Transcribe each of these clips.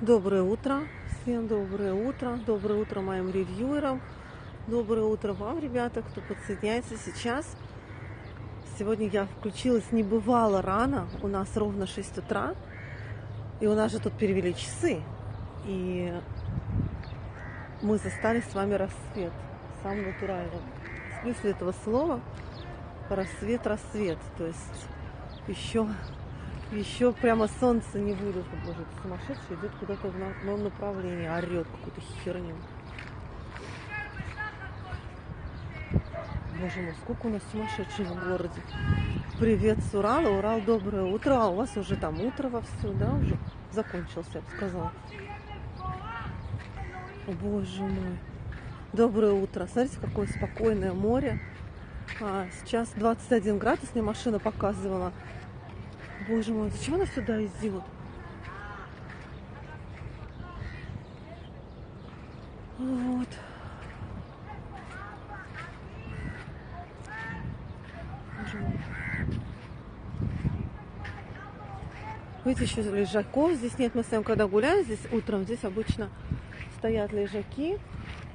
Доброе утро, всем доброе утро моим ревьюерам, доброе утро вам, ребята, кто подсоединяется сейчас. Сегодня я включилась небывало рано, у нас ровно 6 утра, и у нас же тут перевели часы, и мы застали с вами рассвет, сам натуральный, в смысле этого слова, рассвет, то есть еще прямо солнце не выйдет. Боже, это сумасшедший идет куда-то в новом направлении, орет какую-то херню. Боже мой, сколько у нас сумасшедших в городе. Привет с Урала. Урал, доброе утро. А у вас уже там утро вовсю, да, уже закончился, я бы сказала. О, боже мой. Доброе утро. Смотрите, какое спокойное море. Сейчас 21 градус, мне машина показывала. Боже мой, зачем она сюда идет? Вот. Боже мой. Видите, еще лежаков здесь нет. Мы с вами, когда гуляем здесь утром, здесь обычно стоят лежаки.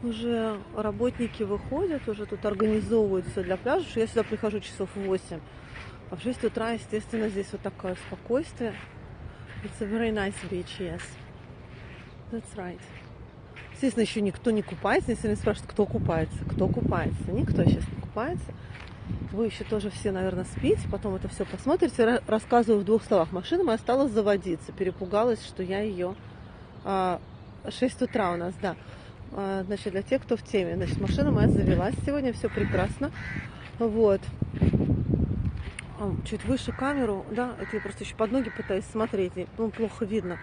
Уже работники выходят, уже тут организовывают все для пляжа. Я сюда прихожу часов в 8. А в 6 утра, естественно, здесь вот такое спокойствие. It's a very nice beach, yes. That's right. Естественно, еще никто не купается. Если меня спрашивают, кто купается. Кто купается? Никто сейчас не купается. Вы еще тоже все, наверное, спите. Потом это все посмотрите. Рассказываю в 2 словах. Машина моя стала заводиться. Перепугалась, что я ее... 6 утра у нас, да. Значит, для тех, кто в теме. Значит, машина моя завелась сегодня. Все прекрасно. Вот. Чуть выше камеру, да, это я просто еще под ноги пытаюсь смотреть, ну, плохо видно.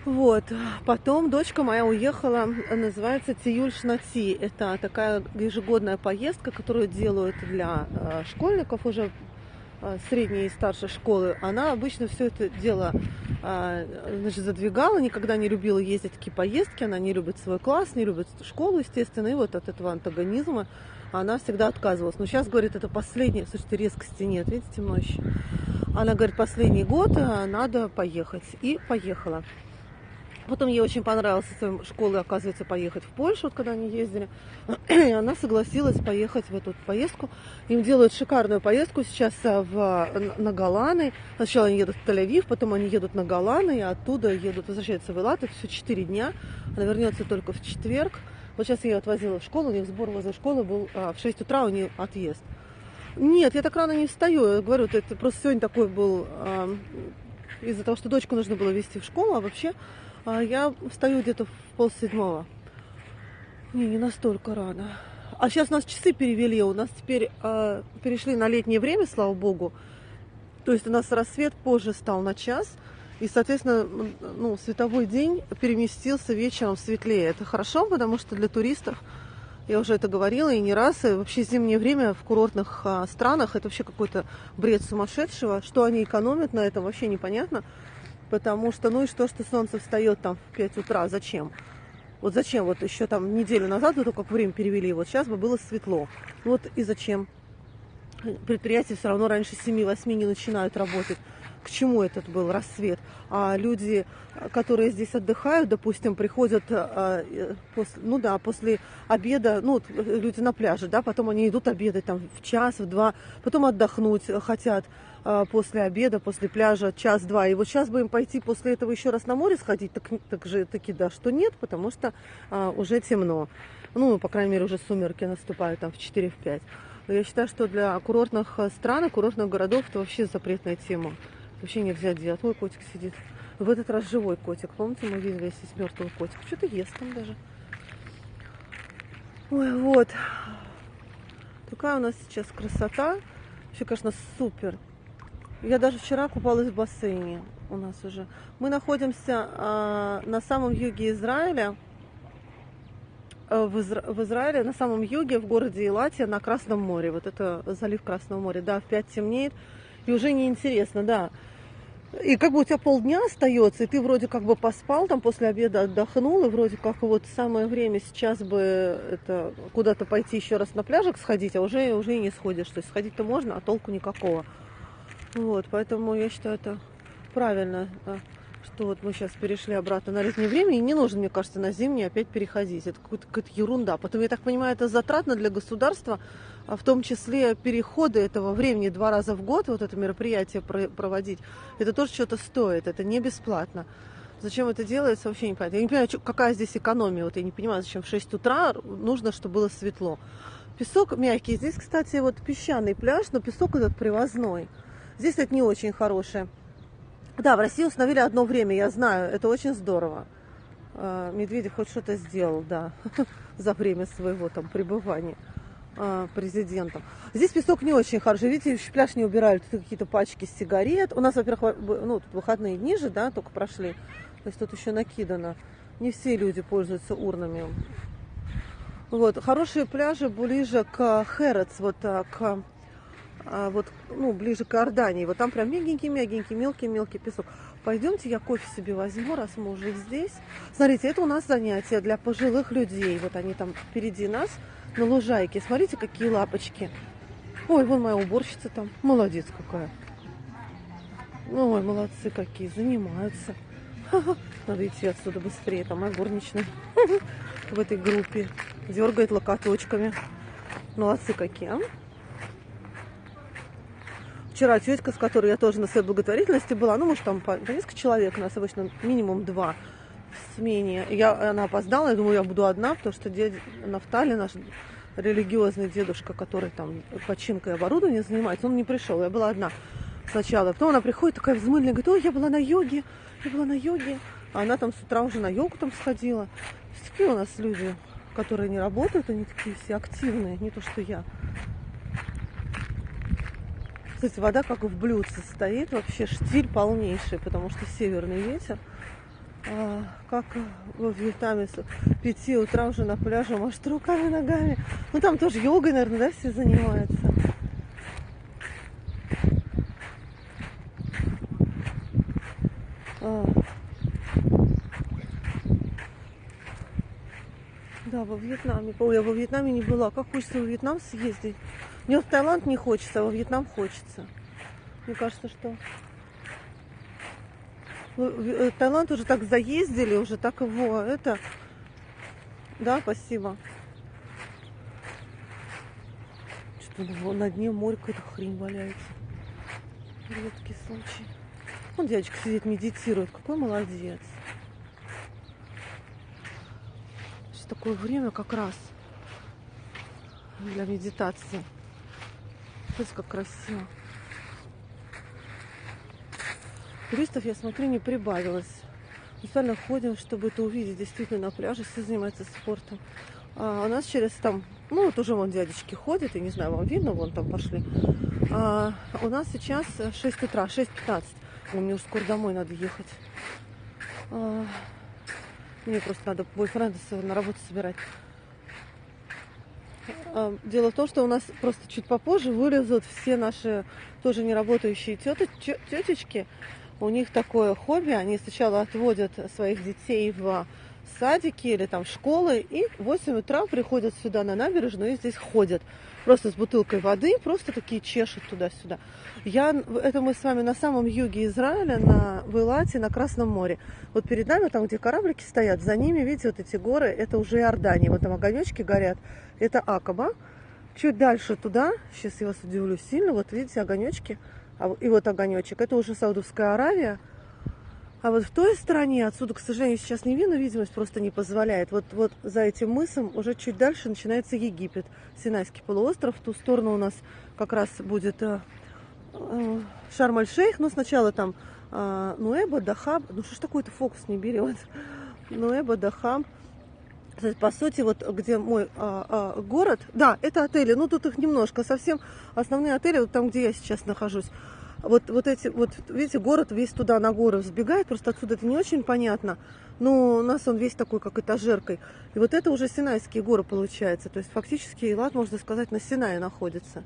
Вот, потом дочка моя уехала, называется Тиюль Шнати. Это такая ежегодная поездка, которую делают для школьников уже средней и старшей школы. Она обычно все это дело, значит, задвигала, никогда не любила ездить в такие поездки, она не любит свой класс, не любит школу, естественно, и вот от этого антагонизма она всегда отказывалась. Но сейчас, говорит, это последний, слушайте, резкости нет, видите, темно еще. Она говорит, последний год надо поехать. И поехала. Потом ей очень понравилось со своей школы, оказывается, поехать в Польшу, вот когда они ездили. И она согласилась поехать в эту поездку. Им делают шикарную поездку сейчас на Голланы. Сначала они едут в Тель-Авив, потом они едут на Голланы, и оттуда возвращаются в Эйлат. Это все 4 дня. Она вернется только в четверг. Вот сейчас я ее отвозила в школу, у них сбор возле школы был в 6 утра, у нее отъезд. Нет, я так рано не встаю. Я говорю, это просто сегодня такой был из-за того, что дочку нужно было везти в школу, а вообще я встаю где-то в 6:30. Не настолько рано. А сейчас у нас часы перевели, у нас теперь перешли на летнее время, слава богу. То есть у нас рассвет позже стал на час. И, соответственно, ну, световой день переместился вечером светлее. Это хорошо, потому что для туристов, я уже это говорила и не раз, и вообще зимнее время в курортных странах это вообще какой-то бред сумасшедшего. Что они экономят на этом, вообще непонятно. Потому что, ну и что солнце встает там в 5 утра, зачем? Вот зачем? Вот еще там неделю назад, вот только как время перевели, вот сейчас бы было светло. Вот и зачем? Предприятия все равно раньше 7-8 не начинают работать. К чему этот был рассвет? А люди, которые здесь отдыхают, допустим, приходят после обеда, ну, люди на пляже, да, потом они идут обедать там в час, в 2, потом отдохнуть хотят после обеда, после пляжа, час-два. И вот сейчас бы им пойти после этого еще раз на море сходить, таки да, что нет, потому что уже темно. Ну, по крайней мере, уже сумерки наступают там в 4-5. Но я считаю, что для курортных стран, курортных городов это вообще запретная тема. Вообще нельзя делать. Ой, котик сидит. В этот раз живой котик. Помните, мы видели здесь мертвый котик. Что-то ест там даже. Ой, вот. Такая у нас сейчас красота. Вообще, конечно, супер. Я даже вчера купалась в бассейне. У нас уже. Мы находимся на самом юге Израиля. В Израиле, на самом юге, в городе Илате, на Красном море. Вот это залив Красного моря. Да, в 5 темнеет. И уже неинтересно, да. И как бы у тебя полдня остается, и ты вроде как бы поспал, там после обеда отдохнул, и вроде как вот самое время сейчас бы это куда-то пойти еще раз на пляжик сходить, а уже и не сходишь. То есть сходить-то можно, а толку никакого. Вот, поэтому я считаю, это правильно что вот мы сейчас перешли обратно на летнее время, и не нужно, мне кажется, на зимнее опять переходить. Это какая-то ерунда. Потом, я так понимаю, это затратно для государства, а в том числе переходы этого времени 2 раза в год, вот это мероприятие проводить, это тоже что-то стоит, это не бесплатно. Зачем это делается, вообще не понятно. Я не понимаю, какая здесь экономия. Вот я не понимаю, зачем в 6 утра нужно, чтобы было светло. Песок мягкий. Здесь, кстати, вот песчаный пляж, но песок этот привозной. Здесь это не очень хорошее. Да, в России установили одно время, я знаю, это очень здорово. Медведев хоть что-то сделал, да, за время своего там пребывания президентом. Здесь песок не очень хороший. Видите, пляж не убирают, тут какие-то пачки сигарет. У нас, во-первых, ну, тут выходные дни же, да, только прошли. То есть тут еще накидано. Не все люди пользуются урнами. Вот, хорошие пляжи ближе к Хэротс, вот ну, ближе к Иордании. Вот там прям мягенький, мелкий песок. Пойдемте, я кофе себе возьму, раз мы уже здесь. Смотрите, это у нас занятие для пожилых людей. Вот они там впереди нас на лужайке. Смотрите, какие лапочки. Ой, вон моя уборщица там. Молодец какая. Ой, молодцы какие, занимаются. Надо идти отсюда быстрее. Там моя горничная в этой группе. Дергает локоточками. Молодцы какие, а? Вчера тетка, с которой я тоже на своей благотворительности была, ну, может, там по несколько человек, у нас обычно минимум 2 в смене. Она опоздала, я думаю, я буду одна, потому что дядя Нафтали, наш религиозный дедушка, который там починкой оборудования занимается, он не пришел, я была одна сначала. Потом она приходит такая взмыленная, говорит: ой, я была на йоге. А она там с утра уже на йогу там сходила. Такие у нас люди, которые не работают, они такие все активные, не то что я. Кстати, вода как в блюдце стоит, вообще штиль полнейший, потому что северный ветер. Как во Вьетнаме с 5 утра уже на пляже машет руками, ногами. Ну там тоже йогой, наверное, да, все занимаются. Да, во Вьетнаме. Ой, я во Вьетнаме не была. Как хочется во Вьетнам съездить. Мне в Таиланд не хочется, а во Вьетнам хочется. Мне кажется, что Таиланд уже так заездили, уже так его это. Да, спасибо. Что-то на дне моря какая-то хрень валяется. Редкий случай. Вон дядечка сидит, медитирует. Какой молодец. Сейчас такое время как раз для медитации. Смотрите, как красиво. Туристов, я смотрю, не прибавилось. Специально ходим, чтобы это увидеть. Действительно, на пляже все занимаются спортом. У нас через там, ну вот уже вон дядечки ходят, я не знаю, вам видно, вон там пошли. У нас сейчас 6 утра, 6:15. Мне уже скоро домой надо ехать. Мне просто надо бойфренда своего на работу собирать. Дело в том, что у нас просто чуть попозже вылезут все наши тоже неработающие тетечки. У них такое хобби. Они сначала отводят своих детей в садики или там в школы, и в 8 утра приходят сюда на набережную и здесь ходят. Просто с бутылкой воды, просто такие чешут туда-сюда. Это мы с вами на самом юге Израиля, в Эйлате, на Красном море. Вот перед нами, там, где кораблики стоят, за ними, видите, вот эти горы, это уже Иордания. Вот там огонечки горят, это Акаба. Чуть дальше туда, сейчас я вас удивлю сильно, вот видите огонечки, и вот огонечек, это уже Саудовская Аравия. А вот в той стороне, отсюда, к сожалению, сейчас не видно, видимость просто не позволяет. Вот за этим мысом уже чуть дальше начинается Египет, Синайский полуостров. В ту сторону у нас как раз будет Шарм-эль-Шейх, но сначала там Нуэба, Дахаб. Ну что ж такое-то фокус не берет? Нуэба, Дахаб. По сути, вот где мой город, да, это отели, ну тут их немножко, совсем основные отели, вот там, где я сейчас нахожусь. Вот эти, вот видите, город весь туда на горы взбегает, просто отсюда это не очень понятно, но у нас он весь такой, как этажеркой. И вот это уже Синайские горы получается, то есть фактически Эйлат, можно сказать, на Синае находится.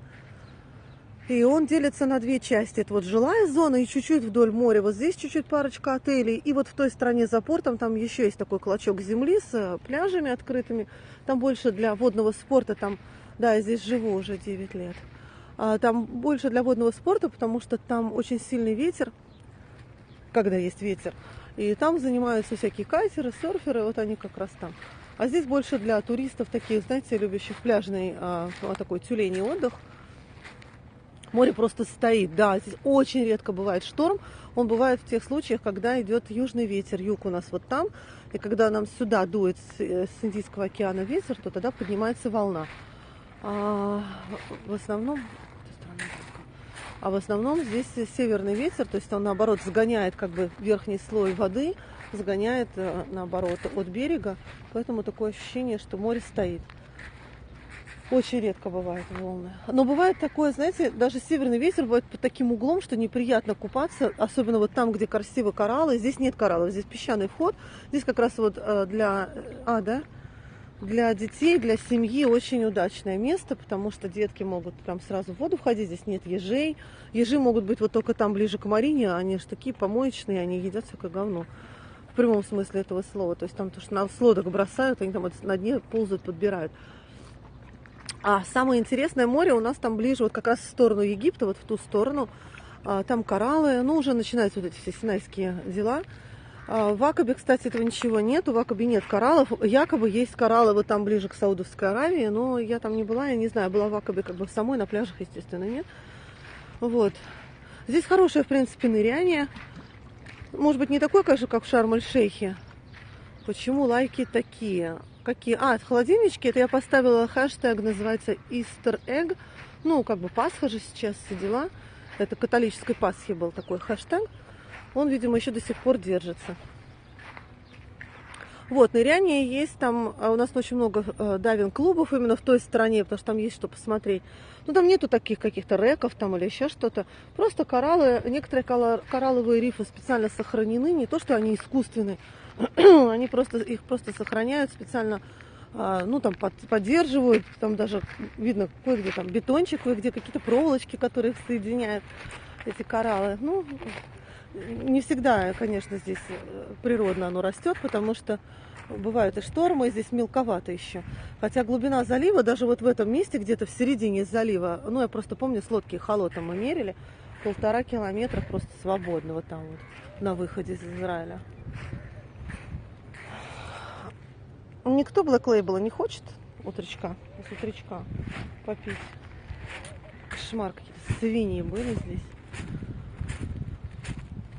И он делится на 2 части. Это вот жилая зона и чуть-чуть вдоль моря. Вот здесь чуть-чуть парочка отелей. И вот в той стороне за портом там еще есть такой клочок земли с пляжами открытыми. Там больше для водного спорта. Там, да, я здесь живу уже 9 лет. Там больше для водного спорта, потому что там очень сильный ветер, когда есть ветер. И там занимаются всякие кайтеры, серферы, вот они как раз там. А здесь больше для туристов таких, знаете, любящих пляжный такой тюленей отдых. Море просто стоит, да, здесь очень редко бывает шторм. Он бывает в тех случаях, когда идет южный ветер, юг у нас вот там. И когда нам сюда дует с Индийского океана ветер, то тогда поднимается волна. В основном здесь северный ветер, то есть он наоборот сгоняет как бы верхний слой воды, сгоняет наоборот от берега, поэтому такое ощущение, что море стоит. Очень редко бывают волны. Но бывает такое, знаете, даже северный ветер бывает под таким углом, что неприятно купаться, особенно вот там, где красивые кораллы. Здесь нет кораллов, здесь песчаный вход. Здесь как раз вот для детей, для семьи очень удачное место, потому что детки могут прям сразу в воду входить, здесь нет ежей. Ежи могут быть вот только там ближе к Марине, они же такие помоечные, они едят всякое говно. В прямом смысле этого слова. То есть там то, что на лодок бросают, они там вот на дне ползают, подбирают. А самое интересное море у нас там ближе, вот как раз в сторону Египта, вот в ту сторону. Там кораллы, ну уже начинаются вот эти все синайские дела. В Акабе, кстати, этого ничего нет, в Акабе нет кораллов. Якобы есть кораллы вот там ближе к Саудовской Аравии, но я там не была, я не знаю, была в Акабе как бы самой, на пляжах, естественно, нет. Вот. Здесь хорошее, в принципе, ныряние. Может быть, не такое, конечно, как в Шарм-эль-Шейхе. Почему лайки такие? Какие? Это холодильнички. Это я поставила хэштег, называется Easter Egg. Ну, как бы Пасха же сейчас, все дела. Это католической Пасхи был такой хэштег. Он, видимо, еще до сих пор держится. Вот, ныряние есть там. У нас очень много дайвинг-клубов именно в той стороне, потому что там есть что посмотреть. Ну, там нету таких каких-то реков там или еще что-то. Просто кораллы, некоторые коралловые рифы специально сохранены. Не то, что они искусственные. Они их просто сохраняют специально, ну, там, поддерживают. Там даже видно кое-где там бетончик, кое-где какие-то проволочки, которые их соединяют, эти кораллы. Ну, не всегда, конечно, здесь природно оно растет, потому что бывают и штормы, и здесь мелковато еще. Хотя глубина залива, даже вот в этом месте, где-то в середине залива, ну, я просто помню, с лодки Холотом мы мерили, 1,5 километра просто свободно вот там вот, на выходе из Израиля. Никто Black Label не хочет утречка, с утречка попить. Кошмар, какие-то свиньи были здесь.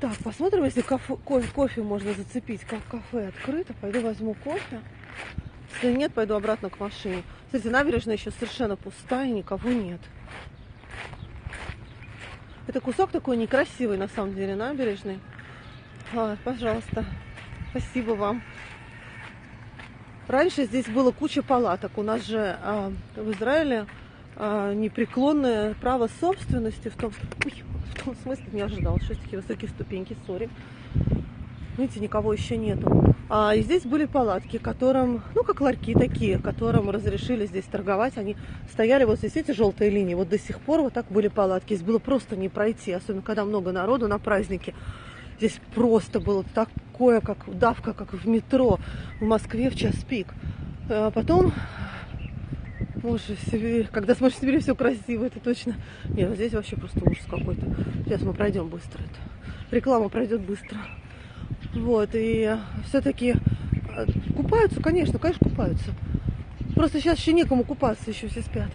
Так, посмотрим, если кофе можно зацепить. Как кафе открыто, пойду возьму кофе. Если нет, пойду обратно к машине. Кстати, набережная еще совершенно пустая, никого нет. Это кусок такой некрасивый, на самом деле, набережной. Пожалуйста, спасибо вам. Раньше здесь было куча палаток. У нас же в Израиле непреклонное право собственности в том смысле, не ожидала, что такие высокие ступеньки, сори. Видите, никого еще нету. И здесь были палатки, которым, ну, как ларьки такие, которым разрешили здесь торговать. Они стояли вот здесь, эти желтые линии. Вот до сих пор вот так были палатки. Здесь было просто не пройти, особенно когда много народу на празднике. Здесь просто было такое, как давка, как в метро в Москве в час пик. А потом, когда смотришь в Сибири, все красиво, это точно. Нет, здесь вообще просто ужас какой-то. Сейчас мы пройдем быстро это. Реклама пройдет быстро. Вот, и все-таки купаются, конечно купаются. Просто сейчас еще некому купаться, еще все спят.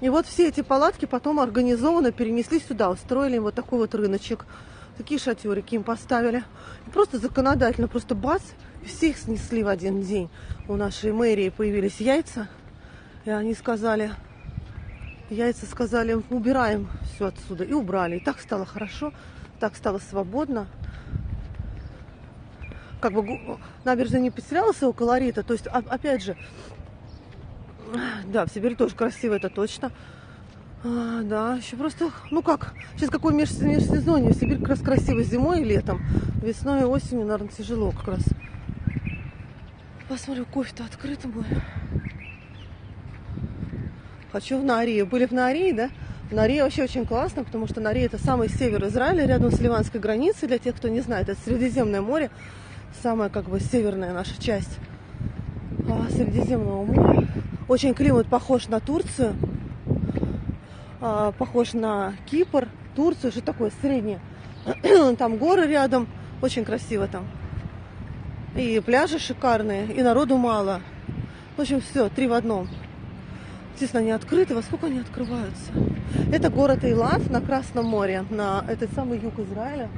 И вот все эти палатки потом организованно перенесли сюда, устроили им вот такой вот рыночек. Такие шатёрики им поставили. И просто законодательно, просто бац, и все их снесли в один день. У нашей мэрии появились яйца, и они сказали, убираем все отсюда. И убрали. И так стало хорошо, так стало свободно. Как бы набережная не потеряла своего колорита. То есть, опять же, да, в Сибири тоже красиво, это точно. Да, еще просто, ну как, сейчас какое межсезонье, в Сибирь как раз красиво зимой и летом, весной и осенью, наверное, тяжело как раз. Посмотрю, кофе-то открыто был. Хочу в Наарию. Были в Наарии, да? В Наарии вообще очень классно, потому что Наария — это самый север Израиля, рядом с ливанской границей, для тех, кто не знает, это Средиземное море, самая как бы северная наша часть Средиземного моря. Очень климат похож на Турцию. Похож на Кипр, Турцию, что такое среднее. Там горы рядом, Очень красиво там. И пляжи шикарные, и народу мало. В общем, все, 3 в одном. Естественно, они открыты. Во сколько они открываются? Это город Эйлат на Красном море, на этот самый юг Израиля.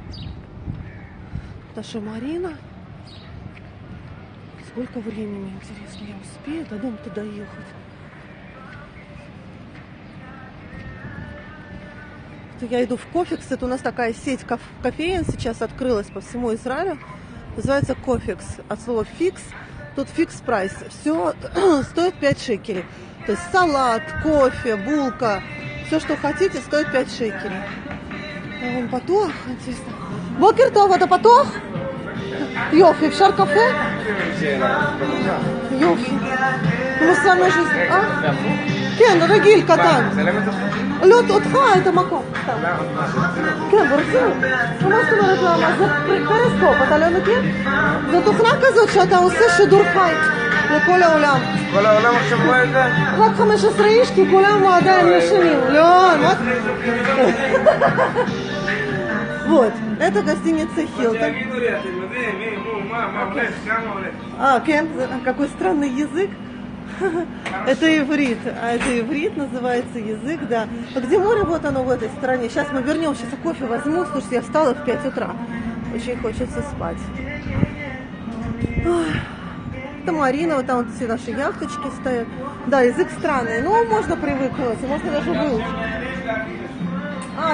Наша Марина. Сколько времени, интересно, я успею до дома-то доехать? Я иду в Кофекс. Это у нас такая сеть кофеен сейчас открылась по всему Израилю. Называется Кофекс. От слова фикс. Тут фикс прайс. Все стоит 5 шекелей. То есть салат, кофе, булка. Все, что хотите, стоит 5 шекелей. А вон потох, интересно. Бокер טוב, אתה פתוח? יופי, אפשר קפה? יופי. כמו סמי жизнь. כן, רגיל, קטן. לא, אותך, את המקום. כן, ברצינות. מה זאת אומרת למה? זה פריסקופ, אתה לא מכיר? זו תוכנה כזאת שאתה עושה שידור חי לכל העולם. כל העולם עכשיו רואה את זה? רק 15 איש, כי כולם עדיין ישנים. לא, מה? Вот, это гостиница Хилтон. Кен, какой странный язык. Это иврит, а это иврит называется язык, да. А где море? Вот оно в этой стороне. Сейчас мы вернемся, сейчас кофе возьму. Слушайте, я встала в 5 утра. Очень хочется спать. Это Марина, вот там вот все наши яхточки стоят. Да, язык странный, но можно привыкнуть, можно даже выучить.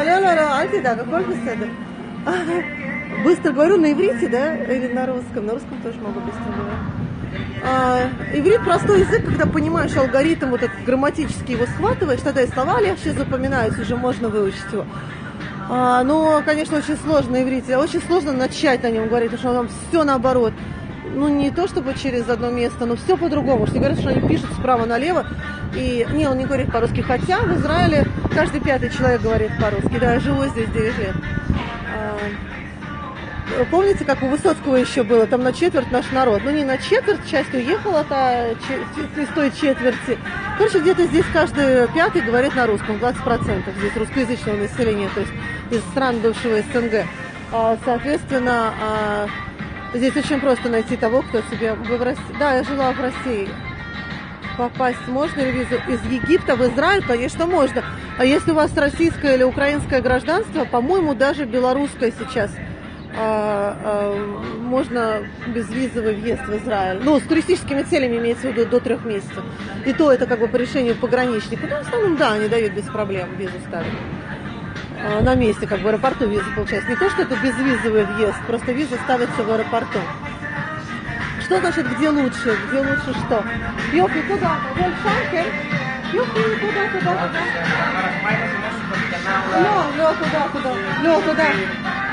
Ля-ля-ля, альти-да, какой беседа. Быстро говорю на иврите, да, или на русском? На русском тоже могу быстро говорить. Иврит простой язык, когда понимаешь алгоритм, вот этот грамматический его схватываешь, тогда и слова легче запоминаются, уже можно выучить его. Но, конечно, очень сложно на иврите, очень сложно начать на нем говорить, потому что там все наоборот. Ну, не то чтобы через одно место, но все по-другому. Что говорят, что они пишут справа налево. И не, он не говорит по-русски. Хотя в Израиле каждый 5-й человек говорит по-русски. Да, я живу здесь 9 лет. Помните, как у Высоцкого еще было? Там на четверть наш народ. Ну, не на четверть, часть уехала из той четверти. Короче, где-то здесь каждый 5-й говорит на русском. 20% здесь русскоязычного населения. То есть из стран бывшего СНГ. Соответственно... Здесь очень просто найти того, кто себе... Да, я жила в России. Попасть можно ли визу из Египта в Израиль? Конечно, можно. А если у вас российское или украинское гражданство, по-моему, даже белорусское сейчас можно безвизовый въезд в Израиль. Ну, с туристическими целями имеется в виду до 3 месяцев. И то это как бы по решению пограничника. Ну, в основном, да, они дают без проблем, визу ставят. На месте, как в аэропорту виза получается. Не то, что это безвизовый въезд, просто виза ставится в аэропорту. Что значит, где лучше? Где лучше что? Йофи, куда? Йофи, куда?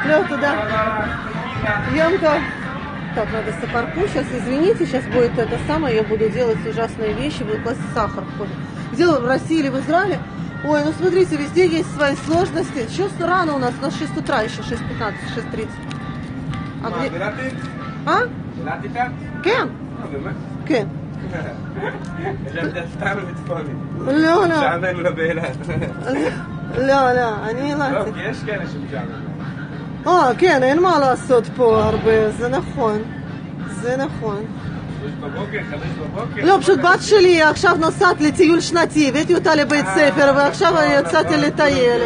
Лё, туда. Емко. Так, надо сахарку. Сейчас, извините, сейчас будет это самое, я буду делать ужасные вещи, буду класть сахар в кофе. Где в России или в Израиле? Ой, ну смотрите, везде есть свои сложности. Сейчас рано у нас 6 утра еще, 6:15, 6:30. А где? А? Кен? Кен. לא, אני אילתי. יש כאלה שמשעמם. כן, אין מה לעשות פה הרבה, זה נכון. זה נכון. בבוקר, 5 בבוקר. לא, פשוט בת שלי עכשיו נוסעת לטיול שנתי, הבאתי אותה לבית ספר, ועכשיו יצאתי לטייל.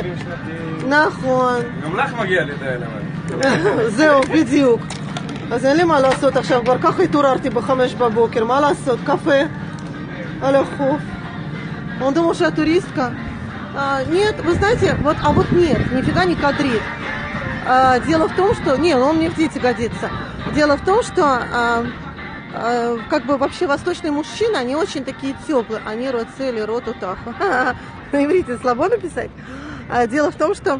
נכון. גם לך מגיע לטייל, אבל. זהו, בדיוק. אז אין לי מה לעשות עכשיו, כבר ככה התעוררתי ב5 בבוקר, מה לעשות? קפה על החוף. Он думал, что я туристка. Нет, вы знаете, вот нет, нифига не кадрит. Дело в том, что... Не, он мне в дети годится. Дело в том, что как бы вообще восточные мужчины, они очень такие теплые. Они роцели, ротутаху. На иврите слабо написать. Дело в том, что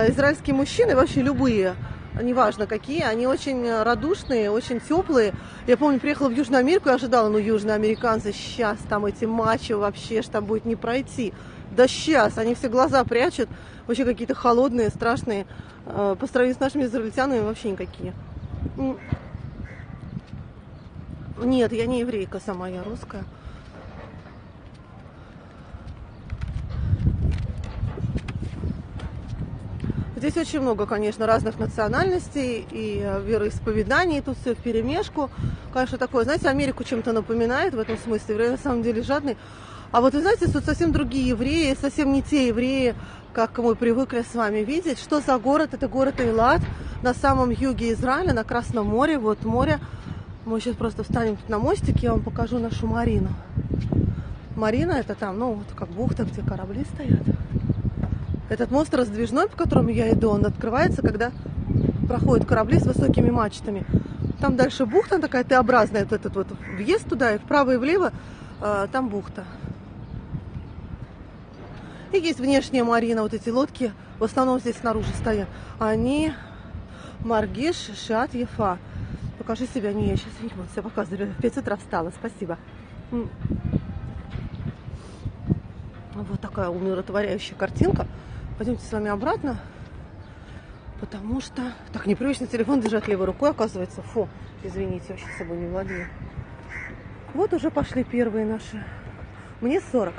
израильские мужчины, вообще любые, неважно какие, они очень радушные, очень теплые. Я помню, приехала в Южную Америку и ожидала, южноамериканцы, сейчас там эти мачо вообще, что там будет не пройти. Да сейчас, они все глаза прячут, вообще какие-то холодные, страшные. По сравнению с нашими израильтянами вообще никакие. Нет, я не еврейка сама, я русская. Здесь очень много, конечно, разных национальностей и вероисповеданий, тут все вперемешку. Конечно, такое, знаете, Америку чем-то напоминает в этом смысле, евреи на самом деле жадный. А вот вы знаете, тут совсем другие евреи, совсем не те евреи, как мы привыкли с вами видеть. Что за город? Это город Эйлат на самом юге Израиля, на Красном море. Вот море. Мы сейчас просто встанем тут на мостик, я вам покажу нашу марину. Марина это там, ну, вот как бухта, где корабли стоят. Этот мост раздвижной, по которому я иду, он открывается, когда проходят корабли с высокими мачтами. Там дальше бухта такая Т-образная, вот этот вот въезд туда, и вправо и влево, там бухта. И есть внешняя марина, вот эти лодки, в основном здесь снаружи стоят. Они Маргиш, Шат, Ефа. Покажи себя, не, я сейчас не буду себя показывать. В 5 утра встала, спасибо. Вот такая умиротворяющая картинка. Пойдемте с вами обратно, потому что... Так, непривычно телефон держать левой рукой, оказывается. Фу, извините, вообще собой не владею. Вот уже пошли первые наши... Мне 40.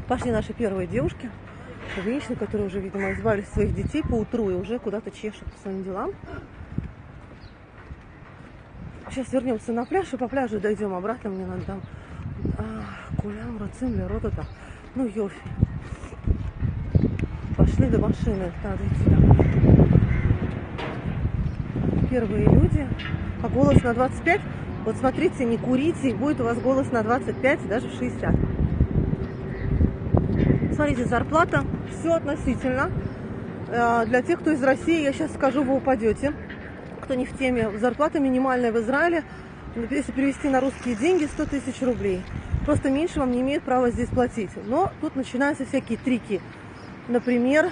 Пошли наши первые девушки, женщины, которые уже, видимо, избавились от своих детей по утру и уже куда-то чешут по своим делам. Сейчас вернемся на пляж и по пляжу дойдем обратно. Мне надо там... Кулям, Рацим, Ротота. Ну, Йофи. Пошли до машины. Надо идти домой. Первые люди. А голос на 25? Вот смотрите, не курите, и будет у вас голос на 25, даже в 60. Смотрите, зарплата. Все относительно. Для тех, кто из России, я сейчас скажу, вы упадете. Кто не в теме, зарплата минимальная в Израиле, если перевести на русские деньги, 100 тысяч рублей. Просто меньше вам не имеют права здесь платить. Но тут начинаются всякие трики. Например,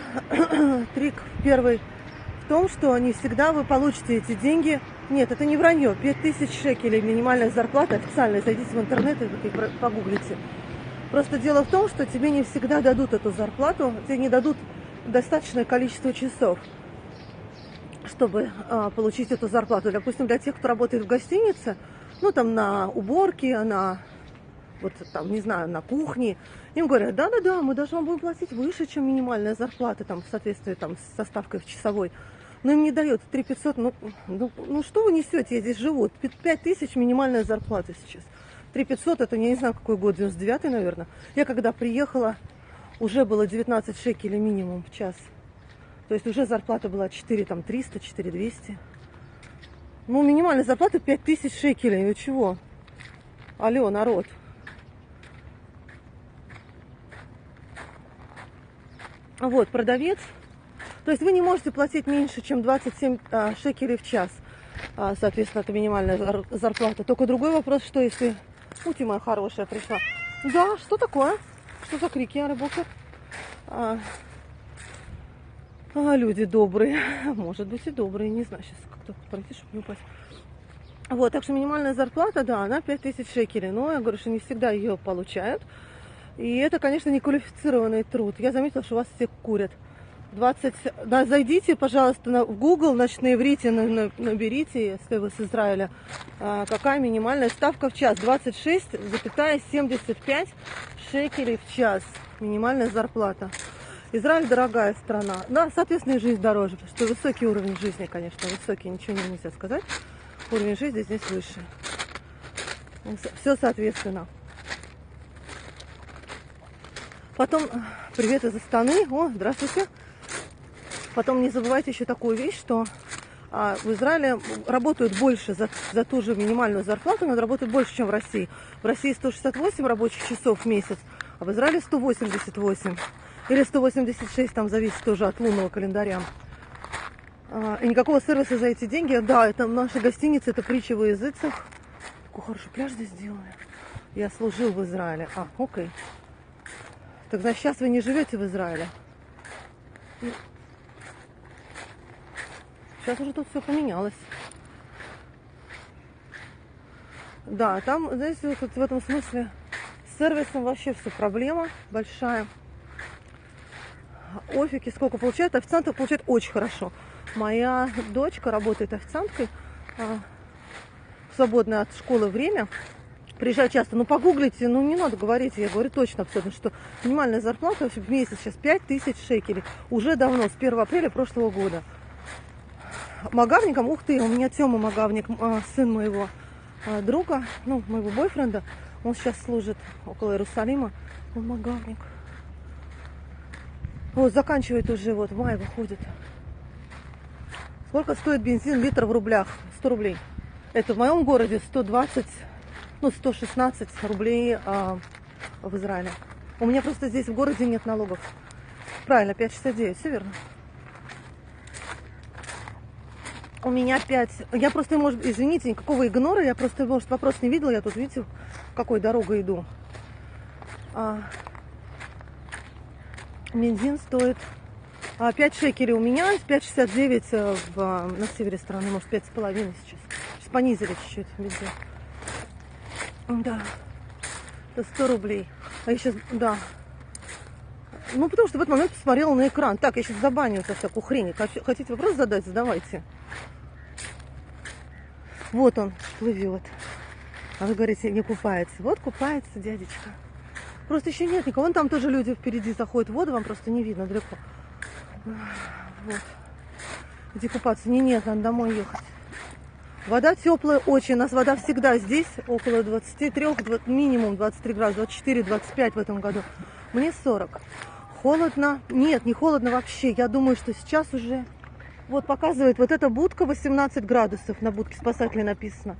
трик первый в том, что не всегда вы получите эти деньги. Нет, это не вранье. 5000 шекелей минимальная зарплата официальная. Зайдите в интернет и погуглите. Просто дело в том, что тебе не всегда дадут эту зарплату. Тебе не дадут достаточное количество часов, чтобы получить эту зарплату. Допустим, для тех, кто работает в гостинице, ну, там, на уборке, на, вот, там, не знаю, на кухне, им говорят, да-да-да, мы даже вам будем платить выше, чем минимальная зарплата, там, в соответствии там, со ставкой в часовой. Но им не дают 3500, ну, что вы несете, я здесь живу, 5000 минимальная зарплата сейчас. 3500, это, я не знаю, какой год, 99-й, наверное. Я когда приехала, уже было 19 шекелей минимум в час. То есть уже зарплата была 4300, 4200. Ну, минимальная зарплата 5000 шекелей. Вы чего? Алло, народ. Вот, продавец. То есть вы не можете платить меньше, чем 27 шекелей в час. Соответственно, это минимальная зарплата. Только другой вопрос, что если... Ути моя хорошая пришла. Да, что такое? Что за крики, Арабокер? Люди добрые. Может быть и добрые, не знаю. Сейчас как-то пройти, чтобы не упасть. Вот, так что минимальная зарплата, да, она 5000 шекелей. Но я говорю, что не всегда ее получают. И это, конечно, неквалифицированный труд. Я заметила, что у вас все курят. 20... Да, зайдите, пожалуйста, в Google, значит, на иврите наберите, если вы с Израиля, какая минимальная ставка в час. 26,75 шекелей в час. Минимальная зарплата. Израиль дорогая страна. Да, соответственно, и жизнь дороже, потому что высокий уровень жизни, конечно, высокий, ничего нельзя сказать. Уровень жизни здесь выше. Все соответственно. Потом, привет из Астаны. О, здравствуйте. Потом не забывайте еще такую вещь, что в Израиле работают больше за ту же минимальную зарплату, но работают больше, чем в России. В России 168 рабочих часов в месяц, а в Израиле 188. Или 186, там зависит тоже от лунного календаря. И никакого сервиса за эти деньги. Да, это наша гостиница, это притча во языцах. Какой хороший пляж здесь сделали. Я служил в Израиле. Окей. Так значит, сейчас вы не живете в Израиле. Сейчас уже тут все поменялось. Да, там, знаете, вот в этом смысле с сервисом вообще все проблема большая. Офики сколько получают? Официантов получают очень хорошо. Моя дочка работает официанткой в свободное от школы время. приезжаю часто. Ну, погуглите, ну, не надо говорить, я говорю точно абсолютно, что минимальная зарплата вообще в месяц сейчас 5000 шекелей. Уже давно, с 1 апреля прошлого года. Магавником, ух ты, у меня Тёма Магавник, сын моего друга, ну, моего бойфренда. Он сейчас служит около Иерусалима. Он магавник. Вот, заканчивает уже, вот, в мае выходит. Сколько стоит бензин литр в рублях? 100 рублей. Это в моем городе 120, ну, 116 рублей в Израиле. У меня просто здесь в городе нет налогов. Правильно, 5,69, все верно. У меня 5. Я просто, может, извините, никакого игнора. Я просто, может, вопрос не видела. Я тут, видите, какой дорогой иду. Бензин стоит 5 шекелей у меня, 5,69 на севере страны, может, 5,5 сейчас. Сейчас понизили чуть-чуть бензин. Да. Это 100 рублей. А я сейчас, да. Ну, потому что в этот момент посмотрела на экран. Так, я сейчас забаню за всякую хрень. Хотите вопрос задать? Задавайте. Вот он плывет. А вы говорите, не купается. Вот купается дядечка. Просто еще нет никого. Вон там тоже люди впереди заходят в воду, вам просто не видно далеко. Вот. Где купаться? Нет, надо домой ехать. Вода теплая очень. У нас вода всегда здесь около 23, минимум 23 градуса, 24, 25 в этом году. Мне 40. Холодно? Нет, не холодно вообще. Я думаю, что сейчас уже... Вот показывает вот эта будка 18 градусов. На будке спасателей написано.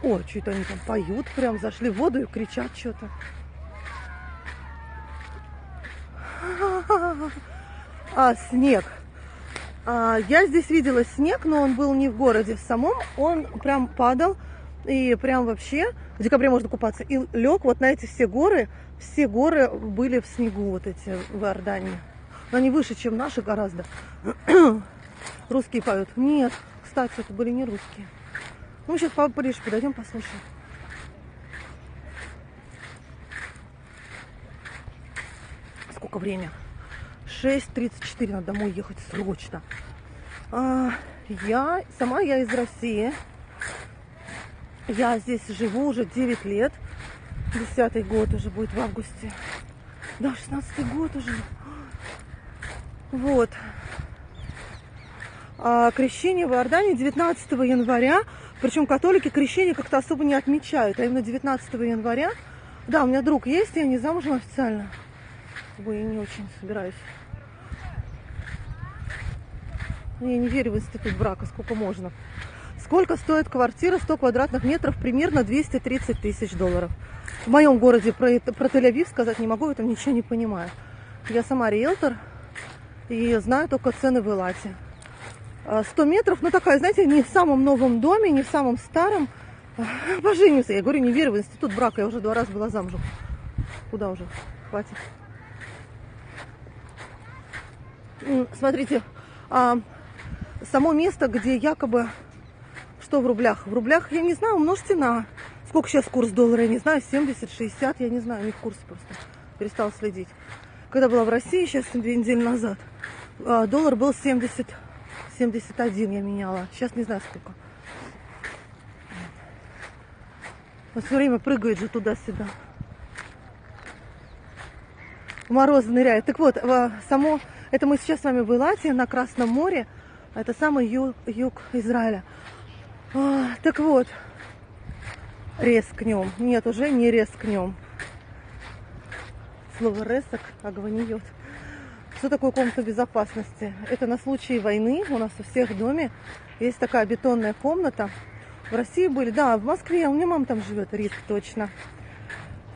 О, что-то они там поют, прям зашли в воду и кричат что-то. Снег. Я здесь видела снег, но он был не в городе в самом. Он прям падал. И прям вообще в декабре можно купаться. И лег вот на эти все горы. Все горы были в снегу, вот эти в Иордании. Но они выше, чем наши гораздо. Русские поют. Нет, кстати, это были не русские. Ну, сейчас поближе подойдем, послушаем. Сколько время? 6:34, надо домой ехать срочно. Я из России. Я здесь живу уже 9 лет. 10-й год уже будет в августе. Да, 16-й год уже. Вот. Крещение в Иордании 19 января. Причем католики крещение как-то особо не отмечают. А именно 19 января. Да, у меня друг есть, я не замужем официально. Я не очень собираюсь. Я не верю в институт брака, сколько можно. Сколько стоит квартира 100 квадратных метров? Примерно 230 тысяч долларов. В моем городе про Тель-Авив сказать не могу, это ничего не понимаю. Я сама риэлтор и знаю только цены в Элате. 100 метров, ну такая, знаете, не в самом новом доме, не в самом старом. Поженимся. Я говорю, не верю в институт брака, я уже 2 раза была замужем. Куда уже? Хватит. Смотрите, само место, где якобы... Что в рублях? В рублях, я не знаю, умножьте на... Сколько сейчас курс доллара, я не знаю, 70, 60, я не знаю, у них курс просто. Перестал следить. Когда была в России, сейчас 2 недели назад, доллар был 70, 71 я меняла. Сейчас не знаю сколько. Он все время прыгает же туда-сюда. В мороз ныряет. Так вот, само... Это мы сейчас с вами в Элате, на Красном море. Это самый юг Израиля. Так вот, рискнем. Нет, уже не рискнем. Слово ресок огваниет. Что такое комната безопасности? Это на случай войны. У нас у всех в доме есть такая бетонная комната. В России были, да, в Москве, у меня мама там живет, риск точно.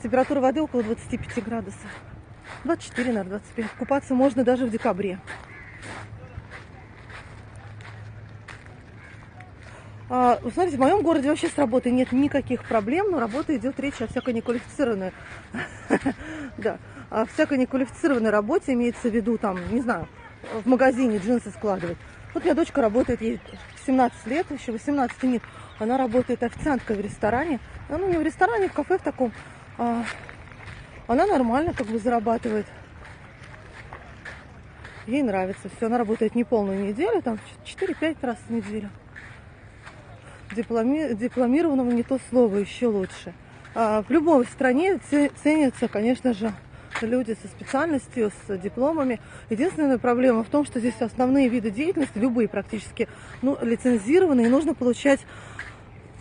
Температура воды около 25 градусов. 24, наверное, 25. Купаться можно даже в декабре. Вы смотрите, в моем городе вообще с работой нет никаких проблем, но работа идет речь о всякой неквалифицированной. Да, о всякой неквалифицированной работе имеется в виду, там, не знаю, в магазине джинсы складывать. Вот у меня дочка работает, ей 17 лет, еще 18 нет. Она работает официанткой в ресторане. Ну, не в ресторане, в кафе в таком. Она нормально как бы зарабатывает. Ей нравится все. Она работает не полную неделю, там 4-5 раз в неделю. дипломированного не то слово, еще лучше. В любой стране ценятся, конечно же, люди со специальностью, с дипломами. Единственная проблема в том, что здесь основные виды деятельности, любые практически, лицензированы, и нужно получать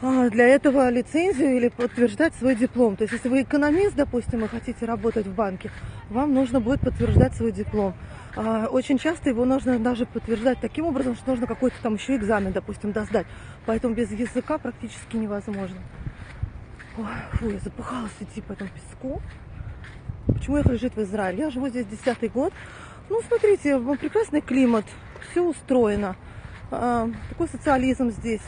для этого лицензию или подтверждать свой диплом. То есть, если вы экономист, допустим, и хотите работать в банке, вам нужно будет подтверждать свой диплом. Очень часто его нужно даже подтверждать таким образом, что нужно какой-то там еще экзамен, допустим, сдать. Поэтому без языка практически невозможно. Фу, я запыхалась идти по этому песку. Почему я хочу жить в Израиле? Я живу здесь 10-й год. Смотрите, прекрасный климат, все устроено. Такой социализм здесь.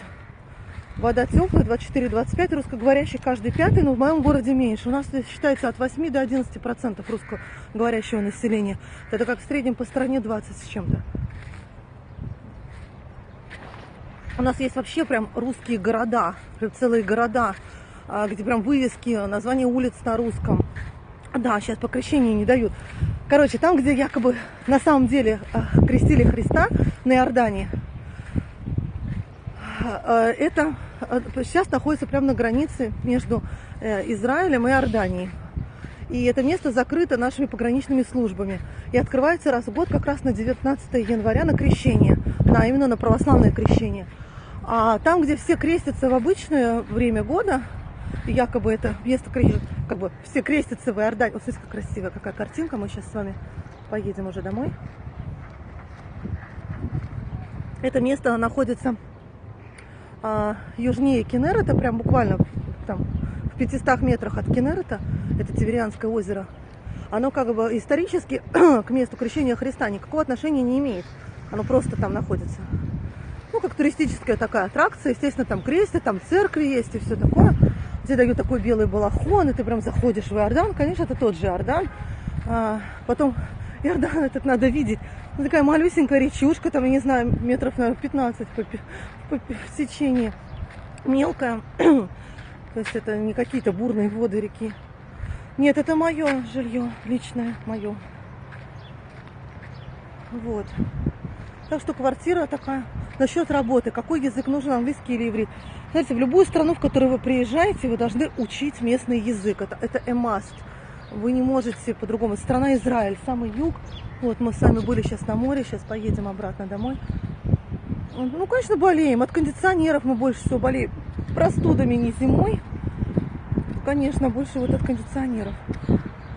Вода теплая, 24-25, русскоговорящих каждый пятый, но в моем городе меньше. У нас здесь считается от 8 до 11% русскоговорящего населения. Это как в среднем по стране 20 с чем-то. У нас есть вообще прям русские города, прям целые города, где прям вывески, названия улиц на русском. Да, сейчас по крещению не дают. Короче, там, где якобы на самом деле крестили Христа на Иордании, это сейчас находится прямо на границе между Израилем и Иорданией. И это место закрыто нашими пограничными службами. И открывается раз в год как раз на 19 января на крещение, именно на православное крещение. А там, где все крестятся в обычное время года, якобы это место, как бы все крестятся в Иордании. Вот смотрите, как красивая какая картинка. Мы сейчас с вами поедем уже домой. Это место находится южнее Кинерета, прям буквально там в 500 метрах от Кинерета, это Тиверианское озеро. Оно как бы исторически к месту крещения Христа никакого отношения не имеет. Оно просто там находится. Как туристическая такая аттракция. Естественно, там крестят, там церкви есть и все такое. Тебе дают такой белый балахон, и ты прям заходишь в Иордан. Конечно, это тот же Иордан. Потом Иордан этот надо видеть. Такая малюсенькая речушка, там, я не знаю, метров, наверное, 15 по течению. Мелкая. То есть это не какие-то бурные воды реки. Нет, это мое жилье, личное мое. Вот. Так что квартира такая. Насчет работы. Какой язык нужен, английский или иврит? Знаете, в любую страну, в которую вы приезжаете, вы должны учить местный язык. Это a must. Вы не можете по-другому. Страна Израиль, самый юг. Вот мы с вами были сейчас на море, сейчас поедем обратно домой. Конечно, болеем. От кондиционеров мы больше всего болеем. Простудами не зимой. Конечно, больше вот от кондиционеров.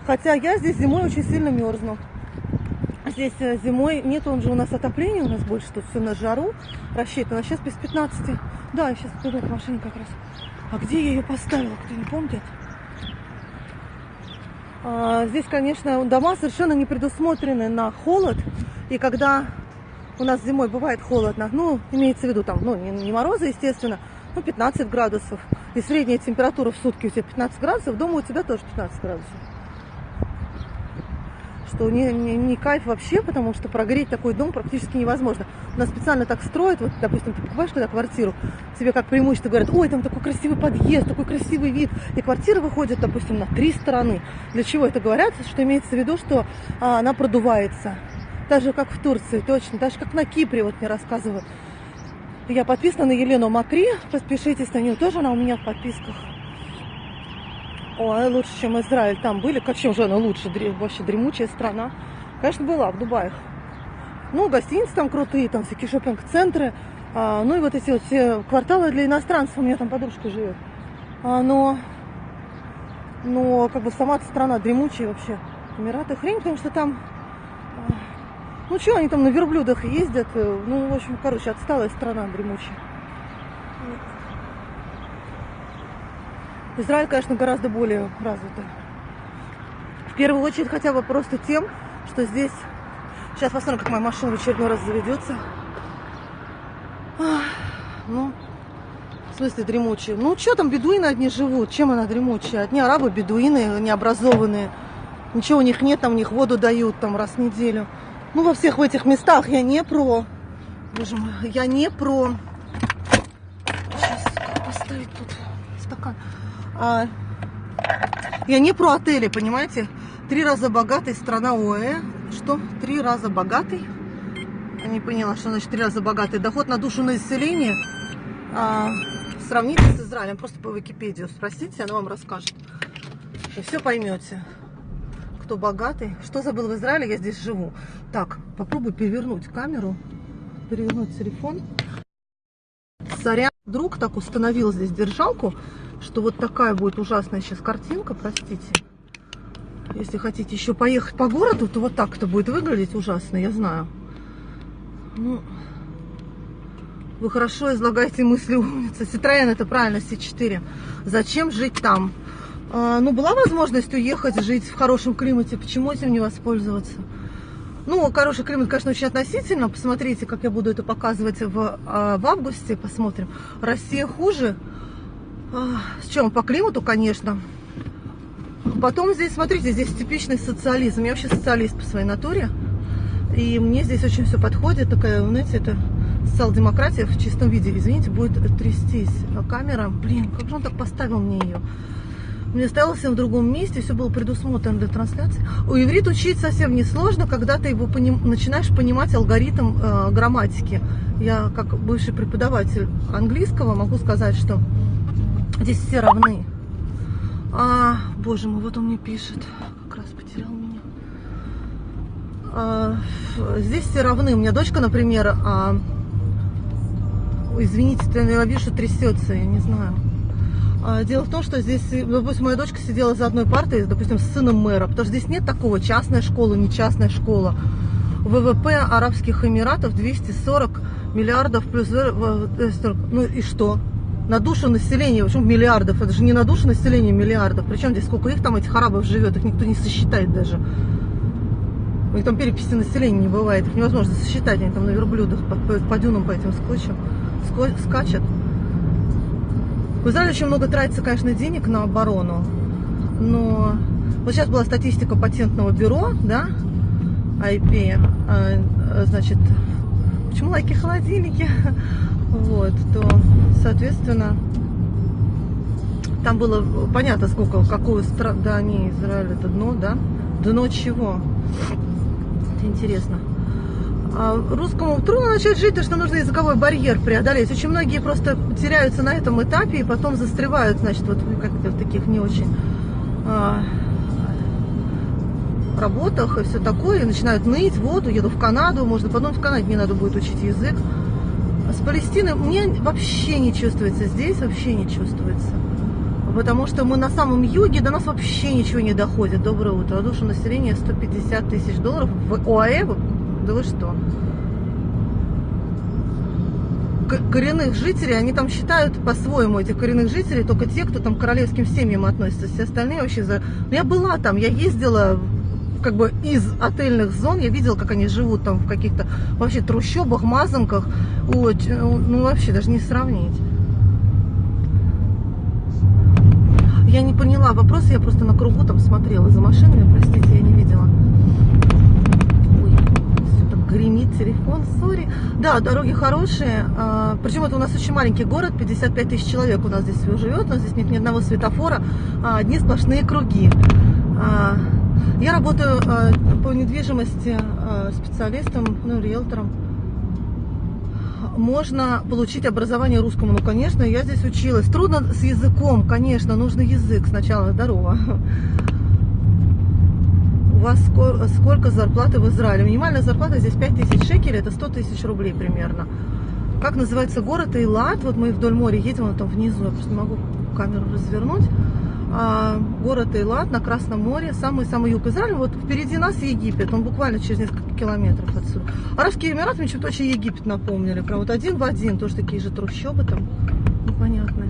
Хотя я здесь зимой очень сильно мерзну. Здесь зимой нет, он же у нас отопление, у нас больше тут все на жару рассчитано. Сейчас без 15. Да, я сейчас приду к машине как раз. А где я ее поставила, кто не помнит? Здесь, конечно, дома совершенно не предусмотрены на холод. И когда у нас зимой бывает холодно, имеется в виду там, не морозы, естественно, 15 градусов. И средняя температура в сутки у тебя 15 градусов, дома у тебя тоже 15 градусов. Что не кайф вообще, потому что прогреть такой дом практически невозможно. У нас специально так строят, вот, допустим, ты покупаешь когда квартиру, тебе как преимущество говорят: ой, там такой красивый подъезд, такой красивый вид. И квартира выходит, допустим, на 3 стороны. Для чего это говорят? Что имеется в виду, что она продувается. Так же, как в Турции, точно. Даже как на Кипре, вот мне рассказывают. Я подписана на Елену Макри, подпишитесь на нее, тоже она у меня в подписках. Ой, лучше, чем Израиль. Там были. Как чем же она лучше? Вообще дремучая страна. Конечно, была в Дубае. Гостиницы там крутые, там всякие шопинг-центры. И вот эти вот все кварталы для иностранцев. У меня там подружка живет. Но как бы сама-то страна дремучая вообще. Эмираты хрень, потому что там... что они там на верблюдах ездят? В общем, отсталая страна дремучая. Израиль, конечно, гораздо более развитый. В первую очередь хотя бы просто тем, что здесь... Сейчас посмотрим, как моя машина в очередной раз заведется. В смысле дремучие? Что там, бедуины одни живут? Чем она дремучая? Одни арабы, бедуины, необразованные. Ничего у них нет, там у них воду дают там раз в неделю. Во всех в этих местах я не про... Боже мой, я не про... Сейчас поставить тут стакан. Я не про отели, понимаете? 3 раза богатый, страна ОЭ. Что? 3 раза богатый? Я не поняла, что значит 3 раза богатый. Доход на душу населения сравните с Израилем. Просто по Википедию спросите, она вам расскажет. И все поймете. Кто богатый. Что забыл в Израиле, я здесь живу. Так, попробуй перевернуть камеру. Перевернуть телефон. Сорян. Друг так установил здесь держалку, что вот такая будет ужасная сейчас картинка, простите. Если хотите еще поехать по городу, то вот так это будет выглядеть ужасно, я знаю. Ну, вы хорошо излагаете мысли умница. Citroёn, это правильно, C4. Зачем жить там? Ну, была возможность уехать, жить в хорошем климате, почему этим не воспользоваться? Ну, хороший климат, конечно, очень относительно. Посмотрите, как я буду это показывать в августе. Посмотрим. Россия хуже. С чем? По климату, конечно. Потом здесь, смотрите, здесь типичный социализм. Я вообще социалист по своей натуре. И мне здесь очень все подходит. Такая, знаете, это социал-демократия в чистом виде. Извините, будет трястись камера. Блин, как же он так поставил мне ее? Мне стояло в другом месте, все было предусмотрено для трансляции. Иврит учить совсем не сложно, когда ты его начинаешь понимать алгоритм грамматики. Я, как бывший преподаватель английского, могу сказать, что здесь все равны. Боже мой, вот он мне пишет. Как раз потерял меня. Здесь все равны. У меня дочка, например, извините, я вижу, что трясется, я не знаю. Дело в том, что здесь, допустим, моя дочка сидела за одной партой, допустим, с сыном мэра, потому что здесь нет такого частная школа, не частная школа. ВВП Арабских Эмиратов 240 миллиардов плюс... Ну и что? На душу населения, почему миллиардов? Это же не на душу населения миллиардов. Причем здесь сколько их там, этих арабов живет, их никто не сосчитает даже. У них там переписи населения не бывает, их невозможно сосчитать, они там на верблюдах по дюнам по этим скачут. В Израиле очень много тратится, конечно, денег на оборону, но вот сейчас была статистика патентного бюро, да, IP, значит, почему лайки холодильники, вот, то, соответственно, там было понятно, сколько, какую страну, да, не Израиль, это дно, да, дно чего, это интересно. Русскому трудно начать жить, потому что нужно языковой барьер преодолеть. Очень многие просто теряются на этом этапе и потом застревают, значит, вот как-то в таких не очень работах и все такое, и начинают ныть, вот, еду в Канаду, можно подумать, в Канаде не надо будет учить язык. С Палестиной мне вообще не чувствуется здесь, вообще не чувствуется. Потому что мы на самом юге, до нас вообще ничего не доходит. Доброе утро. Душа населения 150 тысяч долларов в ОАЭ. Да вы что? Коренных жителей, они там считают по-своему этих коренных жителей, только те, кто там к королевским семьям относится. Все остальные вообще... Я была там, я ездила как бы из отельных зон, я видела, как они живут там в каких-то вообще трущобах, мазанках. Ну вообще даже не сравнить. Я не поняла вопрос, я просто на кругу там смотрела за машинами, простите, я не видела. Гремит телефон, сори. Да, дороги хорошие. Причем это у нас очень маленький город, 55 тысяч человек у нас здесь живет, у нас здесь нет ни одного светофора, одни сплошные круги. Я работаю по недвижимости специалистом, ну, риэлтором. Можно получить образование русскому, ну, конечно, я здесь училась. Трудно с языком, конечно, нужно язык сначала, здорово. У вас сколько зарплаты в Израиле? Минимальная зарплата здесь 5000 шекелей, это 100 тысяч рублей примерно. Как называется город Эйлат? Вот мы вдоль моря едем, он там внизу, я просто не могу камеру развернуть. Город Эйлат на Красном море, самый-самый юг Израиля. Вот впереди нас Египет, он буквально через несколько километров отсюда. Арабские Эмираты мне что-то очень Египет напомнили, прям вот один в один, тоже такие же трущобы там непонятные.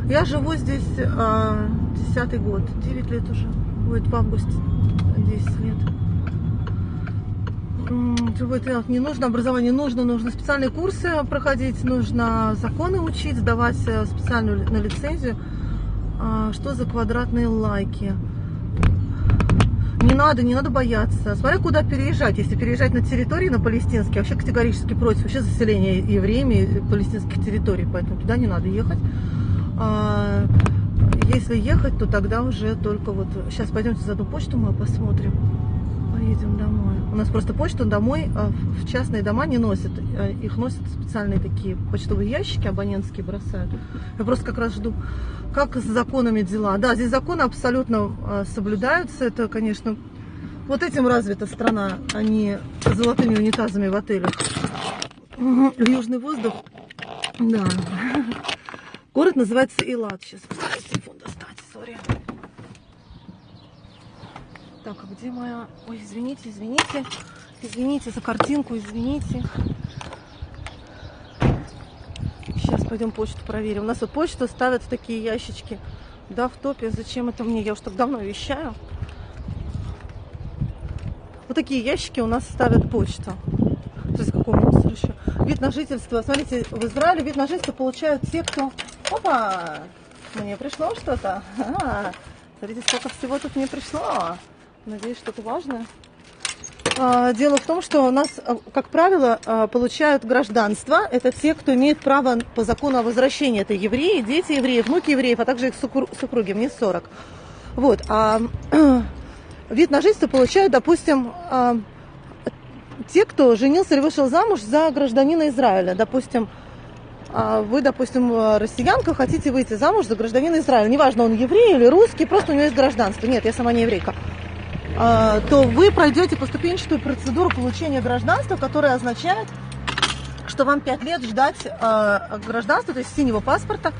Я живу здесь 10-й год, 9 лет уже, будет в августе. 10 лет. Не нужно образование, нужно специальные курсы проходить, нужно законы учить, сдавать специальную на лицензию. Что за квадратные лайки? Не надо бояться. Смотря куда переезжать. Если переезжать на территории, на палестинские, вообще категорически против вообще заселения евреями палестинских территорий, поэтому туда не надо ехать. Если ехать, то тогда уже только вот... Сейчас пойдемте за одну почту мы посмотрим. едем домой. У нас просто почту домой в частные дома не носят. Их носят специальные такие почтовые ящики абонентские бросают. Я просто как раз жду, как с законами дела. Да, здесь законы абсолютно соблюдаются. Это, конечно, вот этим развита страна, а не золотыми унитазами в отелях. Южный воздух. Да. Город называется Илат. Сейчас постараюсь телефон достать, сори. Так, а где моя... Ой, извините, извините. Извините за картинку, извините. Сейчас пойдем почту проверим. У нас вот почту ставят в такие ящички. Да, в топе. Зачем это мне? Я уж так давно вещаю. Вот такие ящики у нас ставят почту. То есть какой мусор еще. Вид на жительство. Смотрите, в Израиле вид на жительство получают те, кто... Опа! Мне пришло что-то. Смотрите, сколько всего тут мне пришло. Надеюсь, что-то важное. Дело в том, что у нас, как правило, получают гражданство. Это те, кто имеет право по закону о возвращении. Это евреи, дети евреев, внуки евреев, а также их супруги. Мне 40. Вот. А вид на жительство получают, допустим, те, кто женился или вышел замуж за гражданина Израиля. Допустим, вы, допустим, россиянка, хотите выйти замуж за гражданина Израиля. Неважно, он еврей или русский, просто у него есть гражданство. Нет, я сама не еврейка. То вы пройдете поступенчатую процедуру получения гражданства, которая означает, что вам 5 лет ждать гражданства, то есть синего паспорта.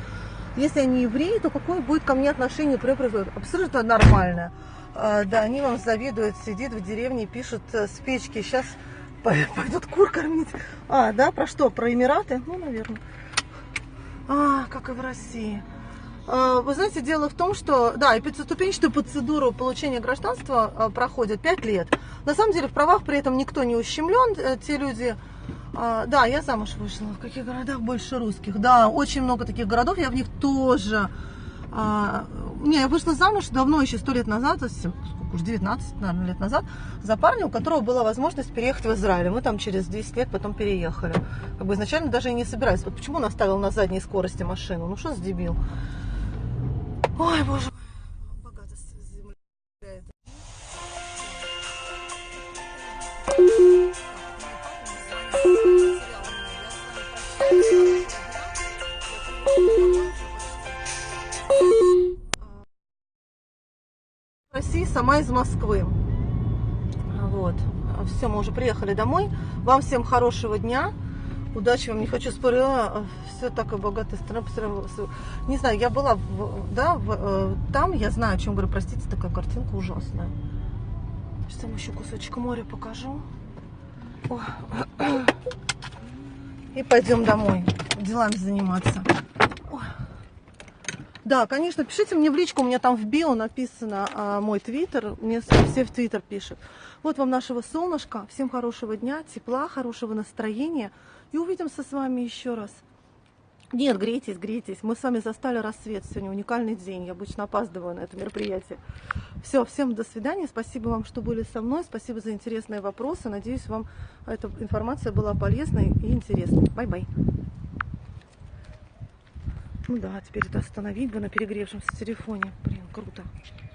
Если они евреи, то какое будет ко мне отношение при производстве? Абсолютно нормальное. Да, они вам завидуют, сидит в деревне, пишут с печки. Сейчас пойдут кур кормить. Да, про что? Про Эмираты? Ну, наверное. Как и в России. Вы знаете, дело в том, что, да, и пятиступенчатую процедуру получения гражданства проходит 5 лет. На самом деле в правах при этом никто не ущемлен. Те люди... Да, я замуж вышла. В каких городах больше русских? Да, очень много таких городов, я в них тоже... Не, я вышла замуж давно, еще 100 лет назад, сколько уж, 19, наверное, лет назад, за парня, у которого была возможность переехать в Израиль. Мы там через 10 лет потом переехали. Как бы изначально даже и не собирались. Вот почему он оставил на задней скорости машину? Ну что за дебил? Ой, боже мой, богатость земли. России, сама из Москвы. Вот. Все, мы уже приехали домой. Вам всем хорошего дня. Удачи вам, не хочу спорить, все так и богатая страна. Не знаю, я была там, я знаю, о чем говорю. Простите, такая картинка ужасная. Сейчас вам еще кусочек моря покажу. И пойдем домой, делами заниматься. Да, конечно, пишите мне в личку, у меня там в био написано мой твиттер, мне все в твиттер пишут. Вот вам нашего солнышка, всем хорошего дня, тепла, хорошего настроения, и увидимся с вами еще раз. Нет, грейтесь, грейтесь, мы с вами застали рассвет, сегодня уникальный день, я обычно опаздываю на это мероприятие. Все, всем до свидания, спасибо вам, что были со мной, спасибо за интересные вопросы, надеюсь, вам эта информация была полезной и интересной. Бай-бай. Ну да, теперь это остановить бы на перегревшемся телефоне. Блин, круто.